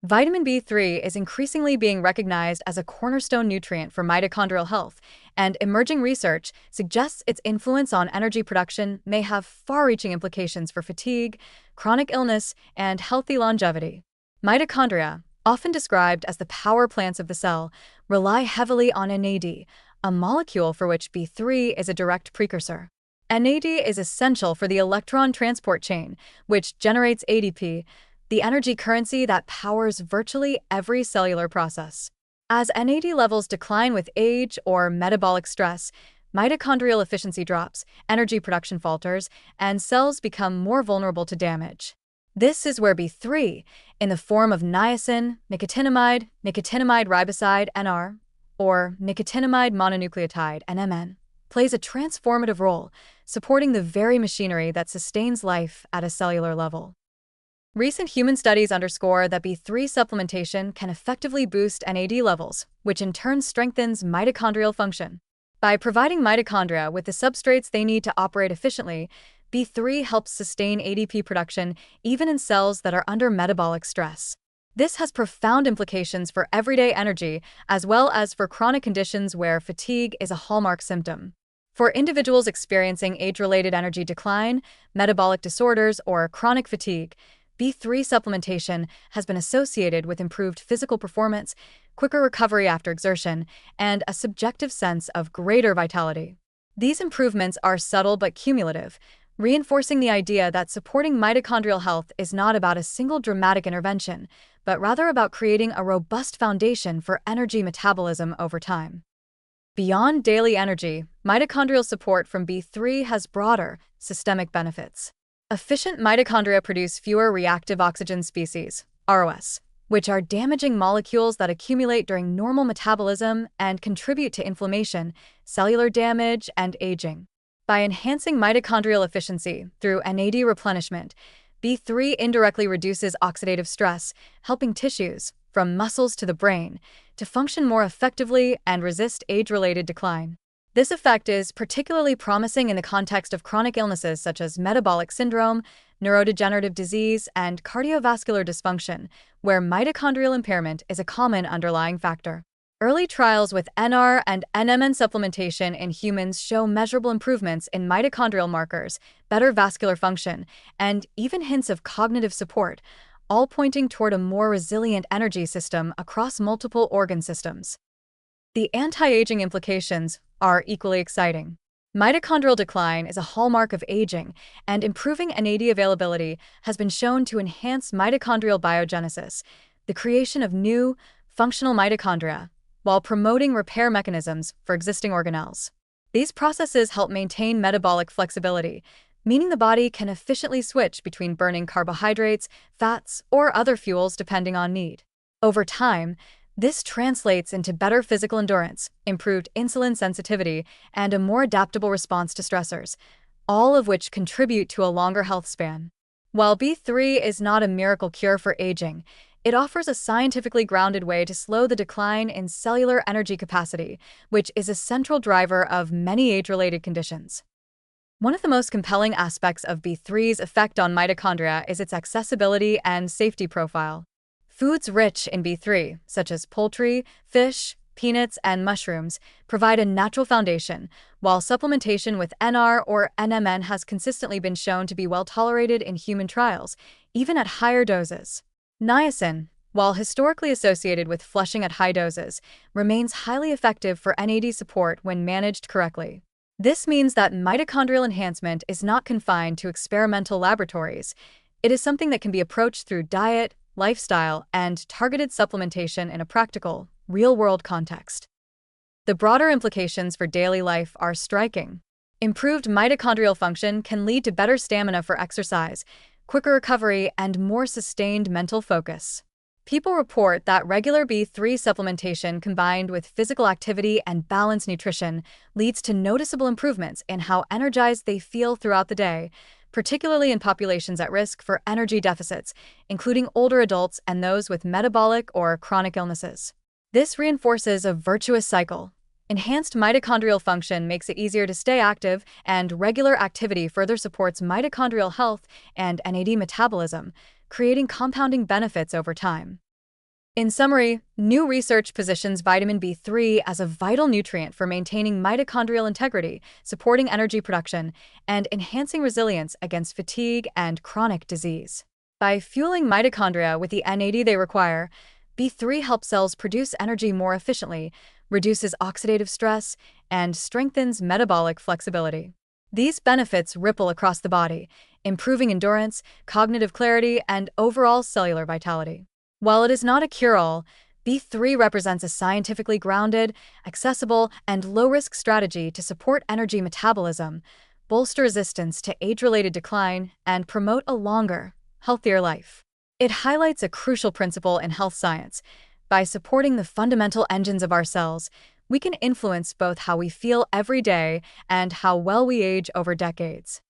Vitamin B3 is increasingly being recognized as a cornerstone nutrient for mitochondrial health, and emerging research suggests its influence on energy production may have far-reaching implications for fatigue, chronic illness, and healthy longevity. Mitochondria, often described as the power plants of the cell, rely heavily on NAD, a molecule for which B3 is a direct precursor. NAD is essential for the electron transport chain, which generates ADP, the energy currency that powers virtually every cellular process. As NAD levels decline with age or metabolic stress, mitochondrial efficiency drops, energy production falters, and cells become more vulnerable to damage. This is where B3, in the form of niacin, nicotinamide riboside NR, or nicotinamide mononucleotide NMN, plays a transformative role, supporting the very machinery that sustains life at a cellular level. Recent human studies underscore that B3 supplementation can effectively boost NAD levels, which in turn strengthens mitochondrial function. By providing mitochondria with the substrates they need to operate efficiently, B3 helps sustain ADP production even in cells that are under metabolic stress. This has profound implications for everyday energy as well as for chronic conditions where fatigue is a hallmark symptom. For individuals experiencing age-related energy decline, metabolic disorders, or chronic fatigue, B3 supplementation has been associated with improved physical performance, quicker recovery after exertion, and a subjective sense of greater vitality. These improvements are subtle but cumulative, reinforcing the idea that supporting mitochondrial health is not about a single dramatic intervention, but rather about creating a robust foundation for energy metabolism over time. Beyond daily energy, mitochondrial support from B3 has broader, systemic benefits. Efficient mitochondria produce fewer reactive oxygen species, ROS, which are damaging molecules that accumulate during normal metabolism and contribute to inflammation, cellular damage, and aging. By enhancing mitochondrial efficiency through NAD replenishment, B3 indirectly reduces oxidative stress, helping tissues, from muscles to the brain, to function more effectively and resist age-related decline. This effect is particularly promising in the context of chronic illnesses such as metabolic syndrome, neurodegenerative disease, and cardiovascular dysfunction, where mitochondrial impairment is a common underlying factor. Early trials with NR and NMN supplementation in humans show measurable improvements in mitochondrial markers, better vascular function, and even hints of cognitive support, all pointing toward a more resilient energy system across multiple organ systems. The anti-aging implications are equally exciting. Mitochondrial decline is a hallmark of aging, and improving NAD availability has been shown to enhance mitochondrial biogenesis, the creation of new, functional mitochondria, while promoting repair mechanisms for existing organelles. These processes help maintain metabolic flexibility, meaning the body can efficiently switch between burning carbohydrates, fats, or other fuels depending on need. Over time, this translates into better physical endurance, improved insulin sensitivity, and a more adaptable response to stressors, all of which contribute to a longer health span. While B3 is not a miracle cure for aging, it offers a scientifically grounded way to slow the decline in cellular energy capacity, which is a central driver of many age-related conditions. One of the most compelling aspects of B3's effect on mitochondria is its accessibility and safety profile. Foods rich in B3, such as poultry, fish, peanuts, and mushrooms, provide a natural foundation, while supplementation with NR or NMN has consistently been shown to be well tolerated in human trials, even at higher doses. Niacin, while historically associated with flushing at high doses, remains highly effective for NAD support when managed correctly. This means that mitochondrial enhancement is not confined to experimental laboratories. It is something that can be approached through diet, lifestyle, and targeted supplementation in a practical, real-world context. The broader implications for daily life are striking. Improved mitochondrial function can lead to better stamina for exercise, quicker recovery, and more sustained mental focus. People report that regular B3 supplementation combined with physical activity and balanced nutrition leads to noticeable improvements in how energized they feel throughout the day, particularly in populations at risk for energy deficits, including older adults and those with metabolic or chronic illnesses. This reinforces a virtuous cycle. Enhanced mitochondrial function makes it easier to stay active, and regular activity further supports mitochondrial health and NAD metabolism, creating compounding benefits over time. In summary, new research positions vitamin B3 as a vital nutrient for maintaining mitochondrial integrity, supporting energy production, and enhancing resilience against fatigue and chronic disease. By fueling mitochondria with the N80 they require, B3 helps cells produce energy more efficiently, reduces oxidative stress, and strengthens metabolic flexibility. These benefits ripple across the body, improving endurance, cognitive clarity, and overall cellular vitality. While it is not a cure-all, B3 represents a scientifically grounded, accessible, and low-risk strategy to support energy metabolism, bolster resistance to age-related decline, and promote a longer, healthier life. It highlights a crucial principle in health science. By supporting the fundamental engines of our cells, we can influence both how we feel every day and how well we age over decades.